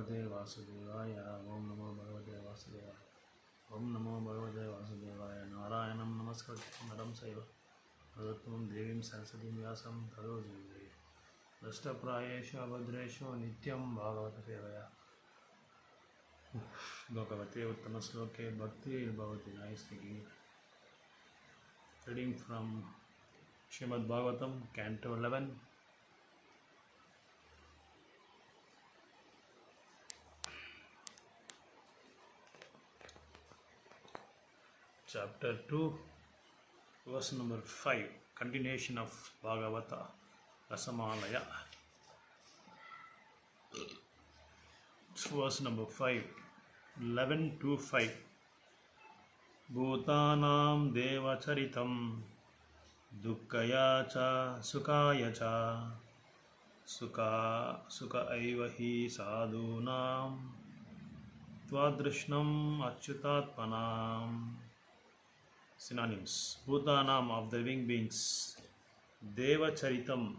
Bhagavate Vasudevaya. Om Namo Bhagavate Vasudevaya. Om Namo Bhagavate Vasudevaya. Narayanam Namaskritam Naram Saiva Bhagavatam Devim Saraswatim Vyasam Tado Jayate. Dashtaprayeshu Abhadreshu Nityam Bhagavata Sevaya. Bhagavate Uttama Sloke Bhakti Bhavati. Nice speaking. Reading from Srimad Bhagavatam, Canto 11. Chapter 2, verse number 5, continuation of Bhagavata Rasamalaya. Verse number 5, 11 to 5. Bhutanam devacharitam dukkaya cha sukaya cha sukha aiva hi sadhunam tvadrishnam achyutatmanam. Synonyms: Bhutanam, of the living beings; Deva Charitam,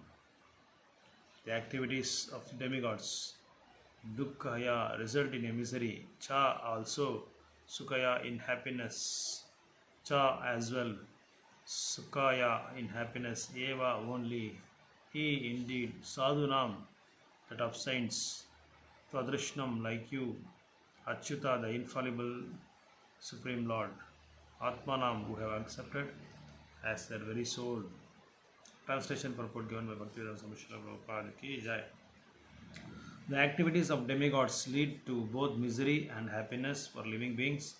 the activities of demigods; Dukkhaya, result in a misery; Cha, also; Sukhaya, in happiness; Cha, as well; Sukhaya, in happiness; Eva, only; He, indeed; Sadhunam, that of saints; Tvadrishnam, like you; Achyuta, the infallible Supreme Lord; Atmanam, who have accepted as their very soul. Translation purport given by Bhaktivedanta Swami Srila Prabhupada ki jai. The activities of demigods lead to both misery and happiness for living beings,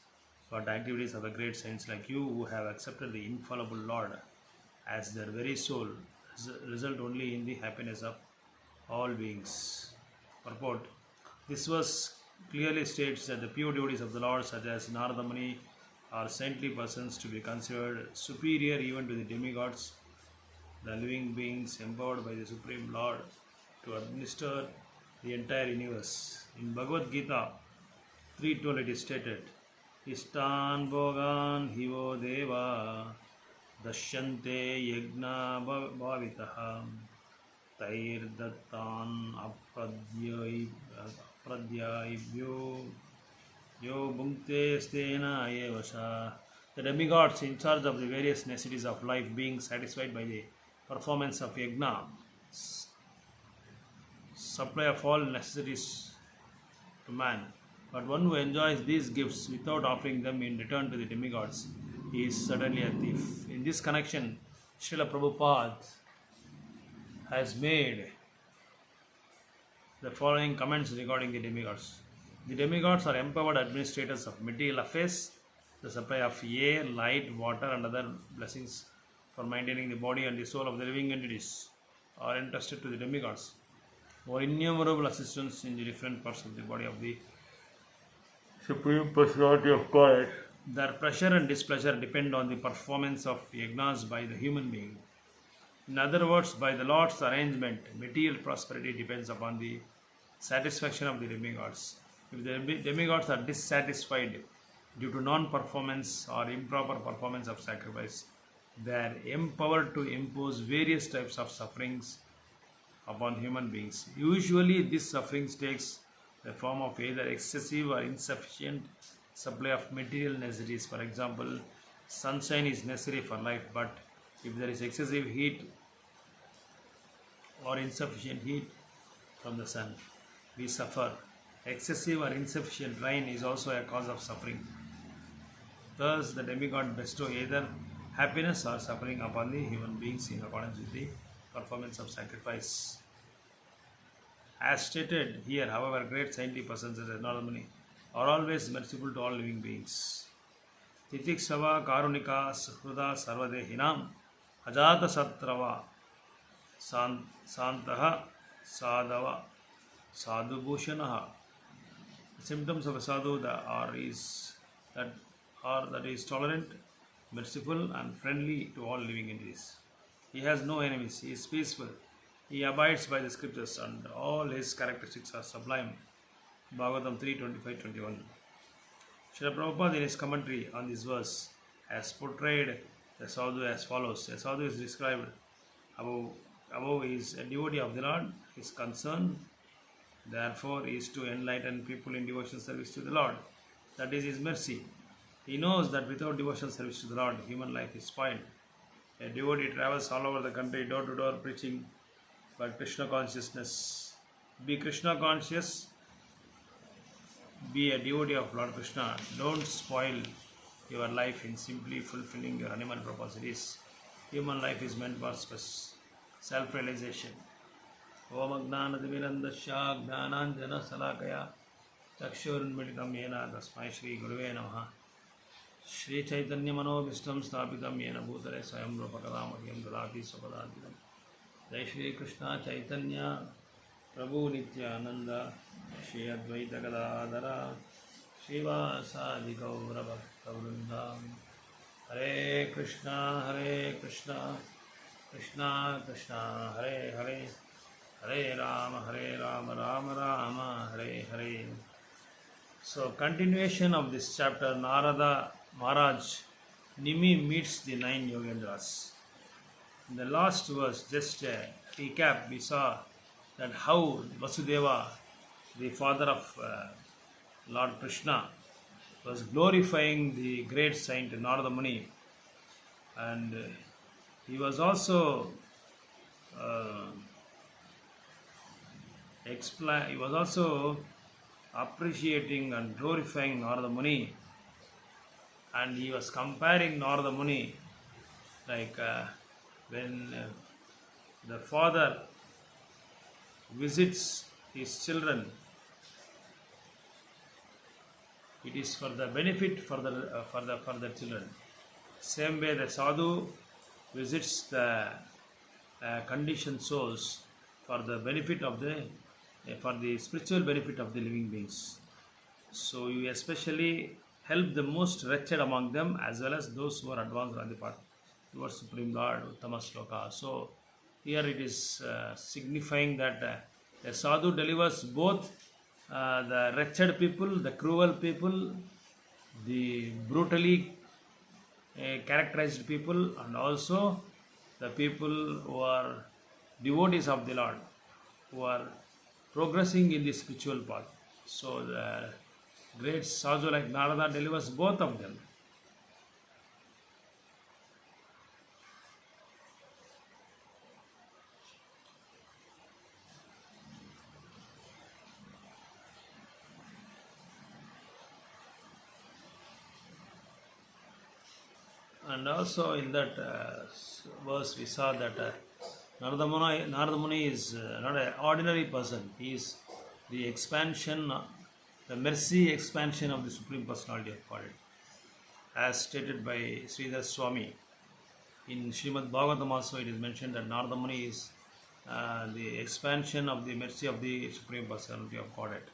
but the activities of a great saints like you, who have accepted the infallible Lord as their very soul, result only in the happiness of all beings. Purport: this verse clearly states that the pure devotees of the Lord, such as Narada Muni, are saintly persons to be considered superior even to the demigods, the living beings empowered by the Supreme Lord to administer the entire universe. In Bhagavad Gita 3:12 it is stated, Ishtan Bhogan Hivo Deva Dashyante Yagna Bhavitaha Tair Dattan Apradyayibhyo Yo Bhunkte Stena Evasha. The demigods, in charge of the various necessities of life, being satisfied by the performance of yajna, supply of all necessities to man. But one who enjoys these gifts without offering them in return to the demigods is certainly a thief. In this connection, Srila Prabhupada has made the following comments regarding the demigods. The demigods are empowered administrators of material affairs. The supply of air, light, water and other blessings for maintaining the body and the soul of the living entities are entrusted to the demigods, or innumerable assistants in the different parts of the body of the Supreme Personality of God. Their pleasure and displeasure depend on the performance of yajnas by the human being. In other words, by the Lord's arrangement, material prosperity depends upon the satisfaction of the demigods. If the demigods are dissatisfied due to non-performance or improper performance of sacrifice, they are empowered to impose various types of sufferings upon human beings. Usually, this suffering takes the form of either excessive or insufficient supply of material necessities. For example, sunshine is necessary for life, but if there is excessive heat or insufficient heat from the sun, we suffer. Excessive or insufficient rain is also a cause of suffering. Thus, the demigod bestow either happiness or suffering upon the human beings in accordance with the performance of sacrifice. As stated here, however, great saintly persons as Narada Muni are always merciful to all living beings. Titikshava Karunika Suhruda Sarvadehinam Ajata Satrava Santaha Sadhava Sadhu Bhushanaha. Symptoms of a sadhu that is tolerant, merciful and friendly to all living entities. He has no enemies, he is peaceful, he abides by the scriptures and all his characteristics are sublime. Bhagavatam 3:25-21. Srila Prabhupada in his commentary on this verse has portrayed the sadhu as follows. A sadhu is described above is a devotee of the Lord. His concern Therefore, he is to enlighten people in devotional service to the Lord. That is his mercy. He knows that without devotional service to the Lord, human life is spoiled. A devotee travels all over the country, door to door, preaching but Krishna consciousness. Be Krishna conscious, be a devotee of Lord Krishna. Don't spoil your life in simply fulfilling your animal propensities. Human life is meant for self-realization. Om Agnanadimirandasya Gnananjana Salakaya Chakshurunmilitam Yena Tasmai Shri Guruve Namaha. Shri Chaitanya Manobhishtam Sthapitam Yena Bhutale Swayam Rupakadamahyam Dalati Sapadantikam. Jai Shri Krishna Chaitanya Prabhu Nityananda Shri Advaita Gadadhara Shivasadi Gaura Bhaktavrindam. Hare Krishna Krishna Krishna Hare Hare Hare Rama Rama Hare Hare. So continuation of this chapter, Narada Maharaj Nimi meets the 9 Yogendras. In the last verse, just a recap, we saw that how Vasudeva, the father of Lord Krishna, was glorifying the great saint Narada Muni, and he was also appreciating and glorifying Narada Muni, and he was comparing Narada Muni like when the father visits his children, it is for the benefit for the children. Same way the sadhu visits the conditioned souls for the benefit of for the spiritual benefit of the living beings. So you especially help the most wretched among them as well as those who are advanced on the path towards Supreme Lord, Uttama Shloka. So here it is signifying that a sadhu delivers both the wretched people, the cruel people, the brutally characterized people, and also the people who are devotees of the Lord, who are progressing in the spiritual path. So the great sadhu like Narada delivers both of them. And also in that verse we saw that Narada Muni is not an ordinary person. He is the expansion, the mercy expansion of the Supreme Personality of Godhead, as stated by Sridhar Swami. In Srimad Bhagavatam also it is mentioned that Narada Muni is the expansion of the mercy of the Supreme Personality of Godhead.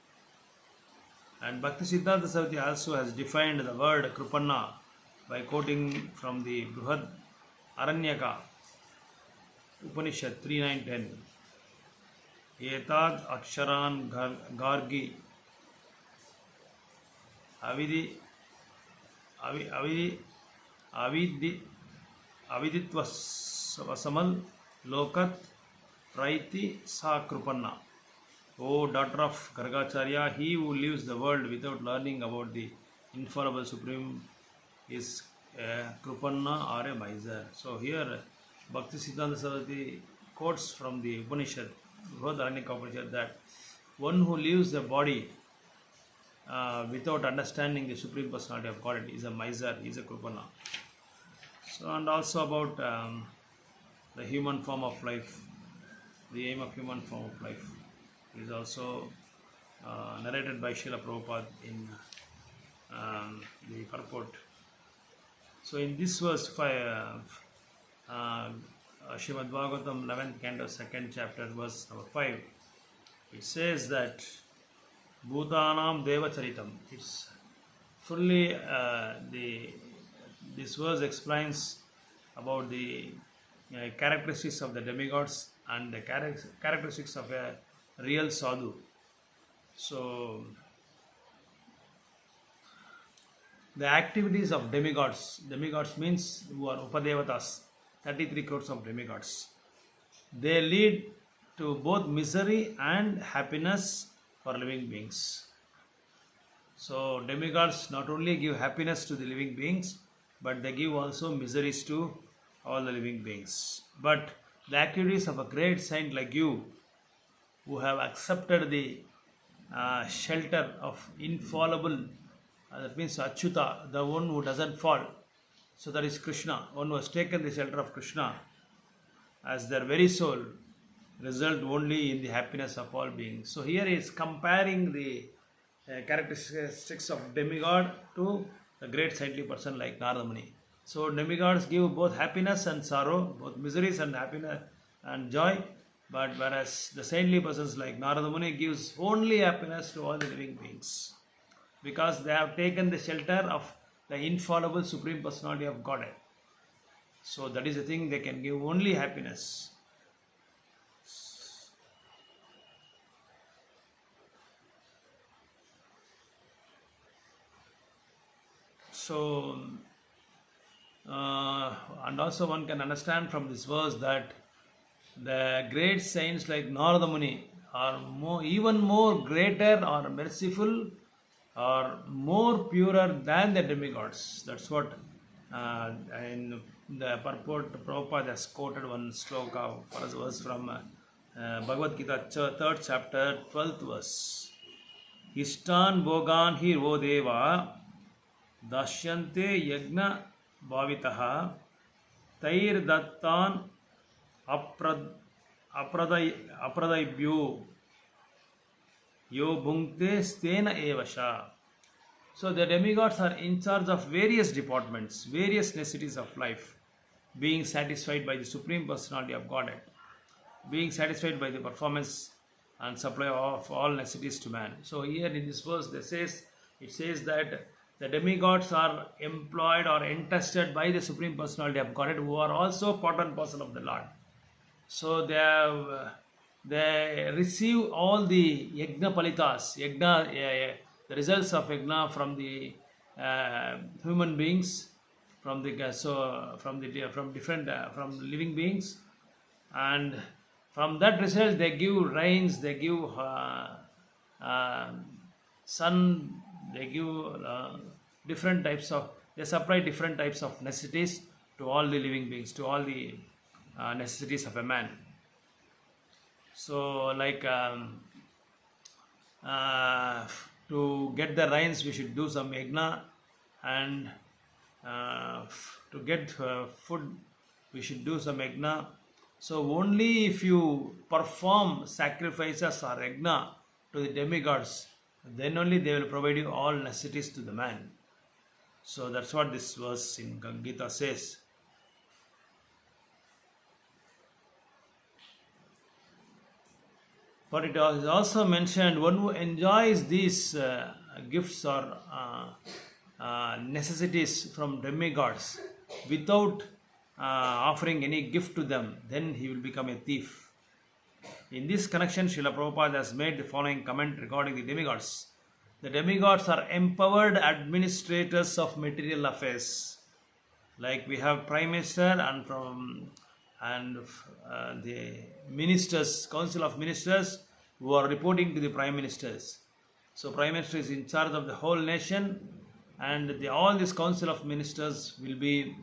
And Bhakti Siddhanta Saraswati also has defined the word Krupanna by quoting from the Bruhad Aranyaka Upanishad 3.9.10. Etad aksharan gargi aviditvasamal lokat praiti sa krupanna. O daughter of Gargacharya, he who leaves the world without learning about the infallible Supreme is a Krupanna or a miser. So here Bhakti Siddhanta Saraswati quotes from the Upanishad, Brihad Upanishad, that one who leaves the body without understanding the Supreme Personality of Godhead is a miser, is a Krupanna. So, and also about the human form of life, the aim of human form of life is also narrated by Srila Prabhupada in the purport. So in this verse 5, Srimad Bhagavatam 11th canto 2nd chapter verse number 5, it says that Bhutanam Deva Charitam. It's fully this verse explains about the characteristics of the demigods and the characteristics of a real sadhu. So the activities of demigods means who are Upadevatas, 33 crores of demigods. They lead to both misery and happiness for living beings. So demigods not only give happiness to the living beings, but they give also miseries to all the living beings. But the activities of a great saint like you, who have accepted the shelter of infallible, that means Achyuta, the one who doesn't fall. So that is Krishna, one who has taken the shelter of Krishna as their very soul, result only in the happiness of all beings. So here he is comparing the characteristics of demigod to a great saintly person like Narada Muni. So demigods give both happiness and sorrow, both miseries and happiness and joy. But whereas the saintly persons like Narada Muni gives only happiness to all the living beings, because they have taken the shelter of the infallible Supreme Personality of Godhead. So that is the thing, they can give only happiness. So, and also one can understand from this verse that the great saints like Narada Muni are even more greater or merciful or more purer than the demigods. That's what in the purport Prabhupada has quoted one sloka for us, verse from Bhagavad Gita, 3rd chapter, 12th verse. Ishtan Bhogan hi vo deva dashyante yagna bhavitaha tair dattan apradayibhyo yo bhunkte stena evasha. So the demigods are in charge of various departments, various necessities of life, being satisfied by the Supreme Personality of Godhead, being satisfied by the performance and supply of all necessities to man. So here in this verse it says that the demigods are employed or entrusted by the Supreme Personality of Godhead, who are also part and parcel of the Lord. So they receive all the yajna palitas, the results of yajna from the human beings, from living beings, and from that result they give rains, they give sun, they give they supply different types of necessities to all the living beings, to all the necessities of a man. So like to get the rains we should do some yajna, and to get food we should do some yajna. So only if you perform sacrifices or yajna to the demigods, then only they will provide you all necessities to the man. So that's what this verse in Gita says. But it is also mentioned, one who enjoys these gifts or necessities from demigods without offering any gift to them, then he will become a thief. In this connection, Srila Prabhupada has made the following comment regarding the demigods. The demigods are empowered administrators of material affairs. Like we have Prime Minister and the ministers, Council of Ministers, who are reporting to the Prime Ministers. So Prime Minister is in charge of the whole nation, and all this Council of Ministers will be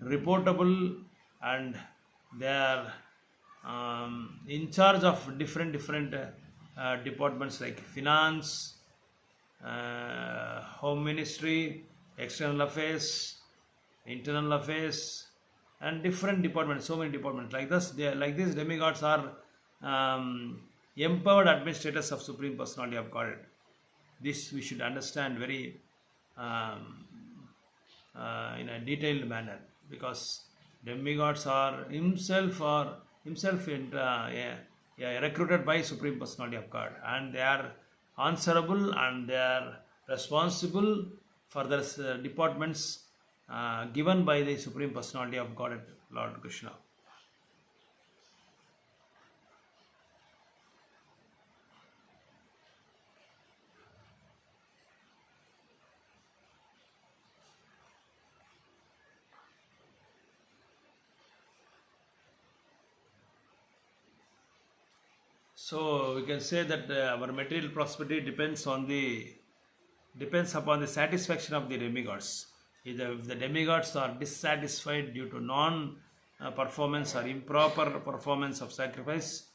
reportable, and they are in charge of different departments like finance, home ministry, external affairs, internal affairs, and different departments, so many departments. Like this, demigods are empowered administrators of Supreme Personality of Godhead. This we should understand very in a detailed manner, because demigods are himself recruited by Supreme Personality of God, and they are answerable and they are responsible for the departments given by the Supreme Personality of God, Lord Krishna. So we can say that our material prosperity depends upon the satisfaction of the demigods. If the demigods are dissatisfied due to non performance or improper performance of sacrifice,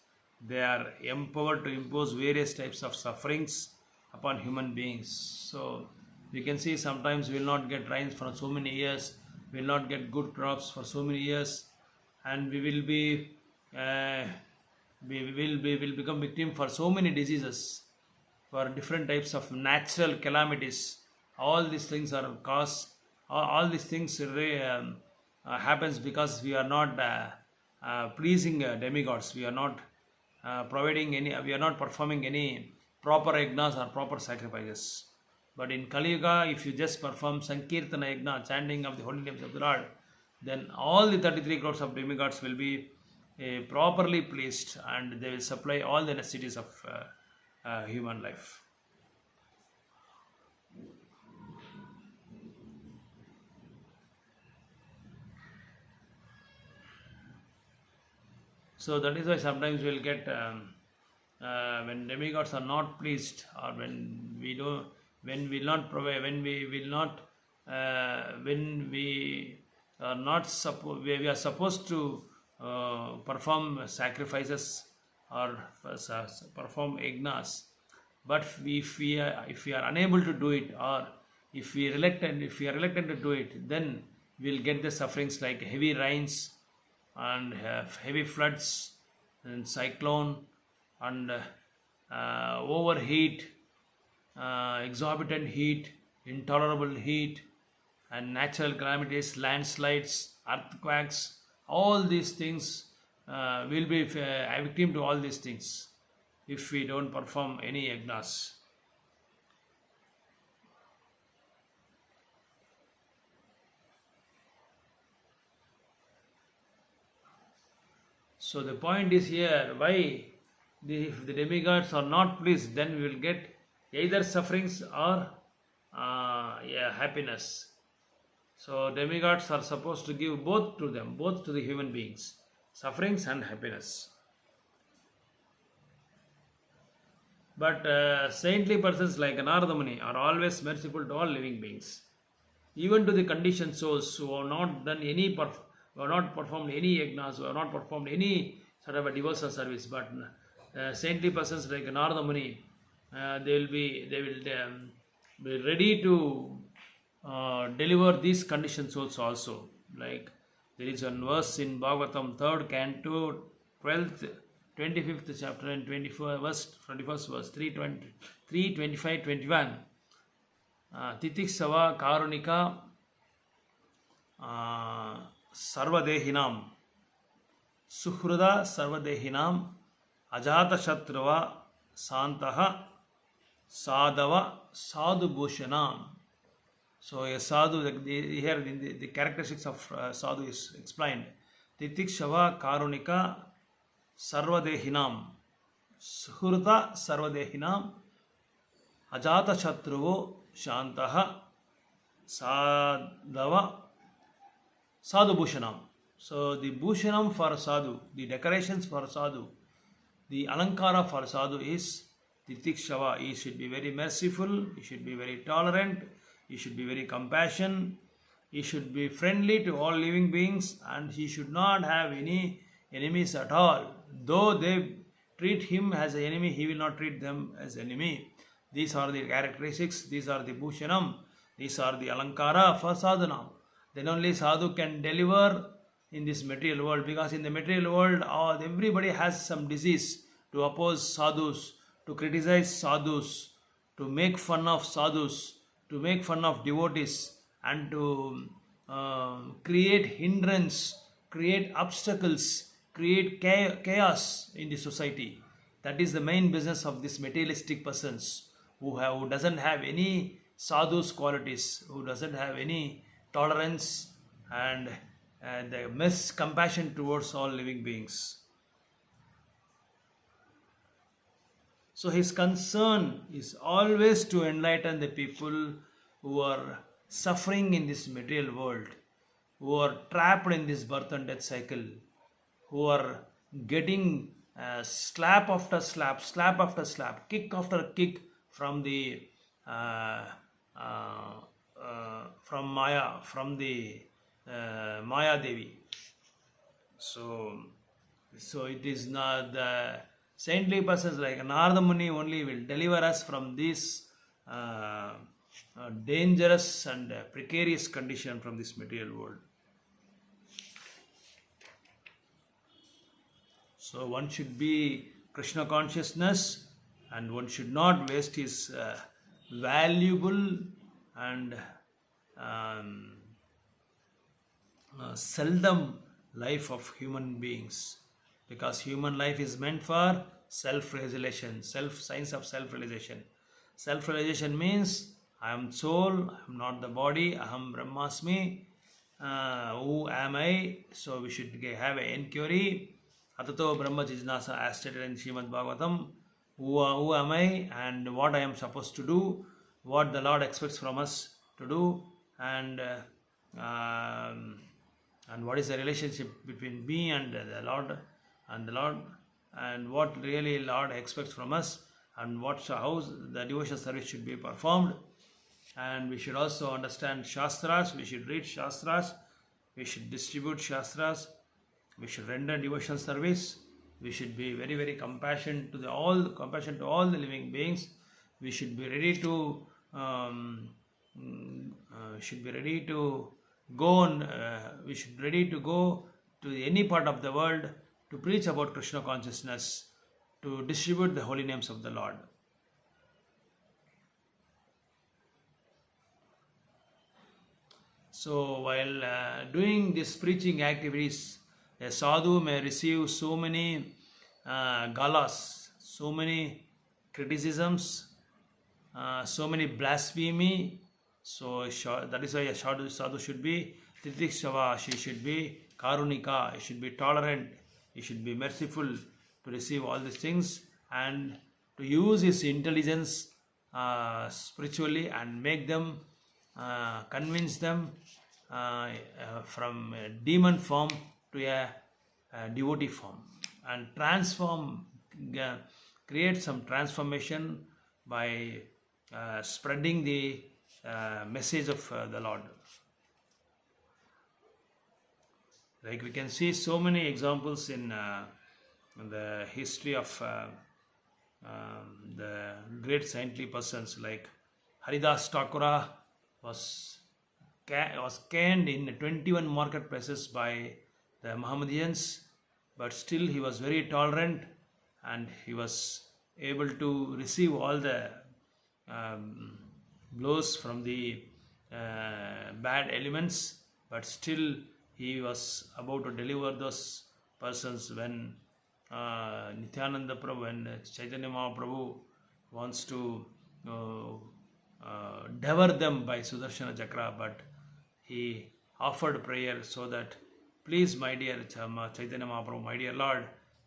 they are empowered to impose various types of sufferings upon human beings. So we can see sometimes we will not get rains for so many years, we will not get good crops for so many years, and uh, we will become victim for so many diseases, for different types of natural calamities. All these things are caused. All these things happens because we are not pleasing demigods. We are not providing any. We are not performing any proper yagnas or proper sacrifices. But in Kali Yuga, if you just perform Sankirtana Yagna, chanting of the holy names of the Lord, then all the 33 crores of demigods will be properly pleased, and they will supply all the necessities of human life. So that is why sometimes we will get when demigods are not pleased, or when we will not provide, when we will not, when we are not we are supposed to perform sacrifices or perform yagnas, but if we are unable to do it, or if we are reluctant to do it, then we will get the sufferings like heavy rains and heavy floods and cyclone and overheat, exorbitant heat, intolerable heat, and natural calamities, landslides, earthquakes. All these things will be a victim to all these things if we don't perform any yagnas. So the point is here, why if the demigods are not pleased, then we will get either sufferings or happiness. So demigods are supposed to give both to them, both to the human beings, sufferings and happiness. But saintly persons like Narada Muni are always merciful to all living beings, even to the conditioned souls who have not done any who have not performed any yagnas, who have not performed any sort of a devotional service. But saintly persons like Narada Muni, they will be ready to deliver these conditioned souls also. Like there is one verse in Bhagavatam, 3rd canto, 12th, 25th chapter and 21st verse, 3, 25, 21. Titiksava karunika sarvadehinam suhruda sarvadehinam ajata shatruva santaha sadhava sadhu bhushanam. So a sadhu, here the characteristics of sadhu is explained. Titikshava karunika sarvadehinam suhruda sarvadehinam ajata shatruvo shantaha sadhava sadhu bhushanam. So the bhushanam for sadhu, the decorations for sadhu, the alankara for sadhu is titikshava. He should be very merciful, he should be very tolerant, he should be very compassionate, he should be friendly to all living beings, and he should not have any enemies at all. Though they treat him as an enemy, he will not treat them as enemy. These are the characteristics, these are the bhushanam, these are the alankara for sadhana. Then only sadhu can deliver in this material world, because in the material world everybody has some disease to oppose sadhus, to criticize sadhus, to make fun of sadhus, to make fun of devotees, and to create hindrance, create obstacles, create chaos in the society. That is the main business of these materialistic persons who doesn't have any sadhu's qualities, who doesn't have any tolerance and the miss compassion towards all living beings. So his concern is always to enlighten the people who are suffering in this material world, who are trapped in this birth and death cycle, who are getting slap after slap, slap after slap, kick after kick from the uh, uh, from Maya, from the Maya Devi. So, so it is not the saintly persons like Narada Muni only will deliver us from this dangerous and precarious condition from this material world. So one should be Krishna consciousness, and one should not waste his valuable and um, seldom life of human beings, because human life is meant for self-realization, science of self-realization. Self-realization means I am soul, I am not the body, aham brahmasmi, who am I? So we should have an inquiry. Atato Brahma Jijnasa, as stated in Srimad Bhagavatam, who am I and what I am supposed to do, what the Lord expects from us to do, and what is the relationship between me and the Lord, and what really Lord expects from us, and how the devotional service should be performed. And we should also understand Shastras, we should read Shastras, we should distribute Shastras, we should render devotional service, we should be very, very compassionate to all the living beings. We should be ready to go on, we should ready to go to any part of the world to preach about Krishna consciousness, to distribute the holy names of the Lord. So while doing these preaching activities, a sadhu may receive so many galas, so many criticisms, so many blasphemy. So that is why a sadhu should be titikshava, she should be karunika, he should be tolerant, he should be merciful to receive all these things, and to use his intelligence spiritually and make them, convince them from a demon form to a devotee form, and create some transformation by spreading the message of the Lord. Like we can see so many examples in the history of the great saintly persons, like Haridas Thakura was canned in 21 marketplaces by the Mohammedans, but still he was very tolerant, and he was able to receive all the blows from the bad elements, but still he was about to deliver those persons when Nityananda Prabhu and Chaitanya Mahaprabhu wants to devour them by Sudarshana Chakra, but he offered prayer so that, please my dear Chaitanya Mahaprabhu, my dear Lord,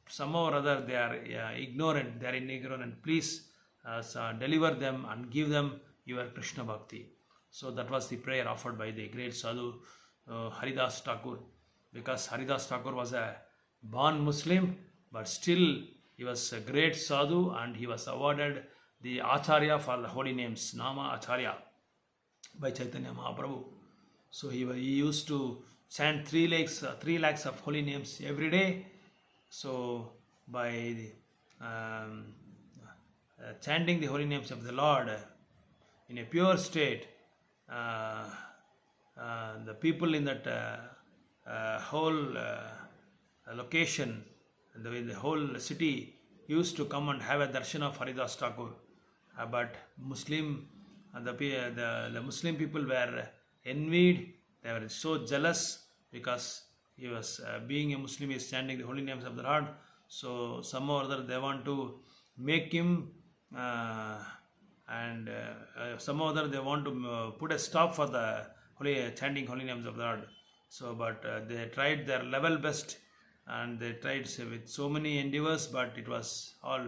somehow or other they are ignorant, they are ignorant, please deliver them and give them your Krishna Bhakti. So that was the prayer offered by the great sadhu Haridas Thakur, because Haridas Thakur was a born Muslim, but still he was a great sadhu, and he was awarded the Acharya for the holy names, Nama Acharya, by Chaitanya Mahaprabhu. So he used to chant 3 lakhs of holy names every day. So by chanting the holy names of the Lord in a pure state, the people in that whole location, in the whole city, used to come and have a darshan of Haridas Thakur. But the Muslim people were envied, they were so jealous, because he was being a Muslim, he is chanting the holy names of the Lord. So somehow or other they want to make him somehow or other they want to put a stop for the chanting holy names of the Lord. So but they tried their level best, and they tried with so many endeavors, but it was all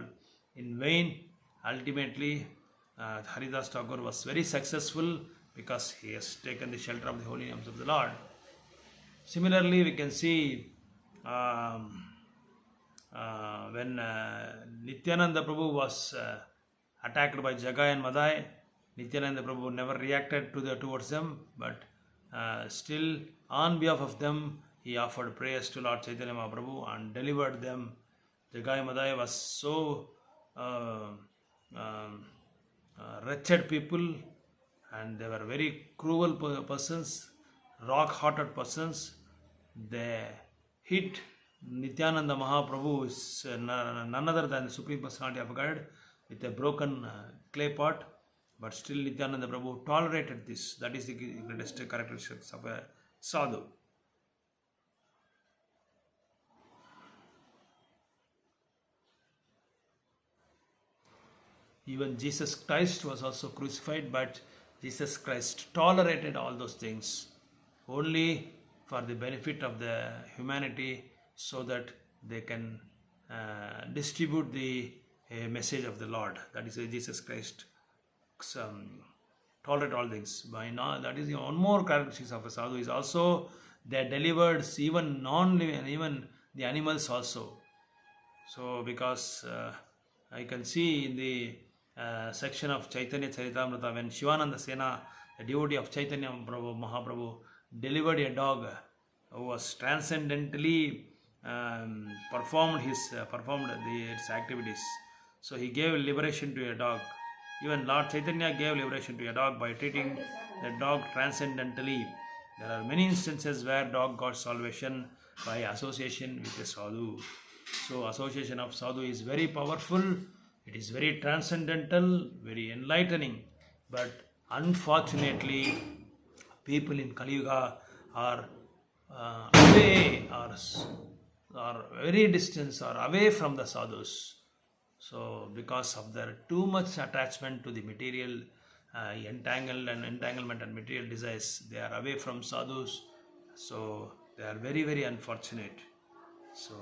in vain. Ultimately Haridas Thakur was very successful, because he has taken the shelter of the holy names of the Lord. Similarly, we can see when Nityananda Prabhu was attacked by Jagai and Madai, Nityananda Prabhu never reacted towards them, but still on behalf of them, he offered prayers to Lord Chaitanya Mahaprabhu and delivered them. Jagai Madai was so wretched people, and they were very cruel persons, rock-hearted persons. They hit Nityananda Mahaprabhu, is none other than the Supreme Personality of God, with a broken clay pot, but still Nityananda Prabhu tolerated this. That is the greatest characteristics of a sadhu. Even Jesus Christ was also crucified, but Jesus Christ tolerated all those things only for the benefit of the humanity, so that they can distribute the message of the Lord. That is why Jesus Christ tolerate all things. By now, that is one more characteristics of a sadhu is also they delivered even non-living, even the animals also. So because I can see in the section of Chaitanya Charitamrita, when Shivananda Sena, a devotee of Chaitanya Mahaprabhu, delivered a dog who was transcendently performed its activities. So he gave liberation to a dog. Even Lord Chaitanya gave liberation to a dog by treating the dog transcendentally. There are many instances where dog got salvation by association with a sadhu. So association of sadhu is very powerful. It is very transcendental, very enlightening. But unfortunately, people in Kali Yuga are away, are very distant, or away from the sadhus. So because of their too much attachment to the material entanglement and material desires, they are away from sadhus. So they are very, very unfortunate. So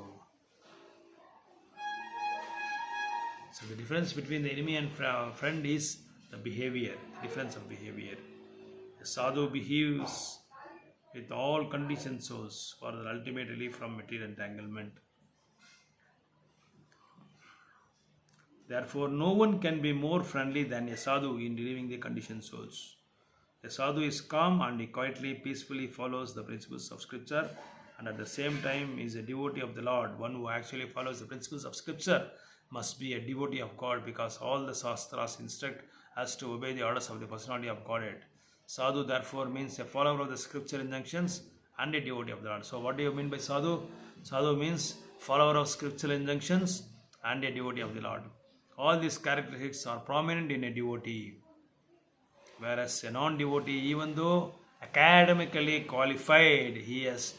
the difference between the enemy and friend is the behavior, the difference of behavior. The sadhu behaves with all conditioned souls for the ultimate relief from material entanglement. Therefore, no one can be more friendly than a sadhu in relieving the conditioned souls. A sadhu is calm and he quietly, peacefully follows the principles of scripture, and at the same time is a devotee of the Lord. One who actually follows the principles of scripture must be a devotee of God, because all the Shastras instruct us to obey the orders of the personality of Godhead. Sadhu therefore means a follower of the scripture injunctions and a devotee of the Lord. So what do you mean by sadhu? Sadhu means follower of scriptural injunctions and a devotee of the Lord. All these characteristics are prominent in a devotee. Whereas a non-devotee, even though academically qualified, he has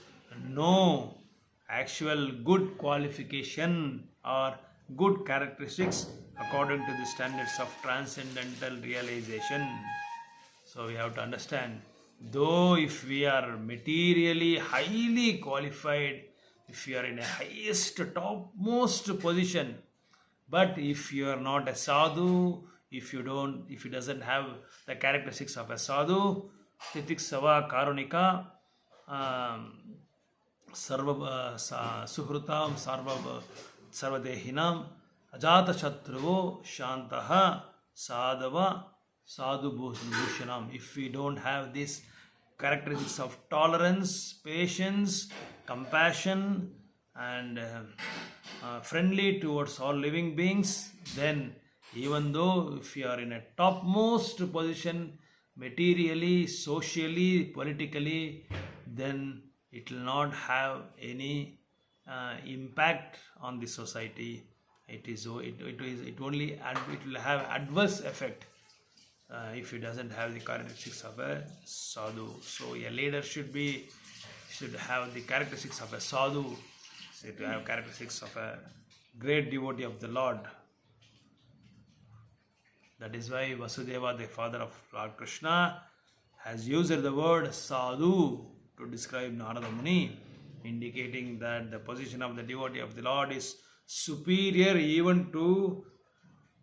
no actual good qualification or good characteristics according to the standards of transcendental realization. So we have to understand, though if we are materially highly qualified, if you are in a highest topmost position, but if you are not a sadhu, if you doesn't have the characteristics of a sadhu, titiksava karunika, sarva suhrutam sarvadehinam ajata shatruvo shantaha sadhava sadhu bhushanam. If we don't have these characteristics of tolerance, patience, compassion, and friendly towards all living beings, then even though if you are in a topmost position materially, socially, politically, then it will not have any impact on the society. It will have adverse effect if it doesn't have the characteristics of a sadhu. So a leader should have the characteristics of a sadhu, to have characteristics of a great devotee of the Lord. That is why Vasudeva, the father of Lord Krishna, has used the word sadhu to describe Narada Muni, indicating that the position of the devotee of the Lord is superior even to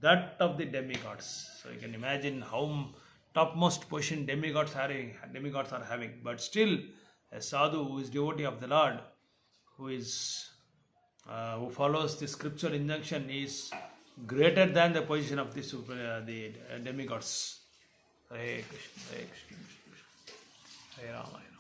that of the demigods. So you can imagine how topmost position demigods are having. But still, a sadhu who is devotee of the Lord, who is who follows the scriptural injunction is greater than the position of the demigods. Hare Krishna, Hare Krishna, Hare Rama, Hare Rama.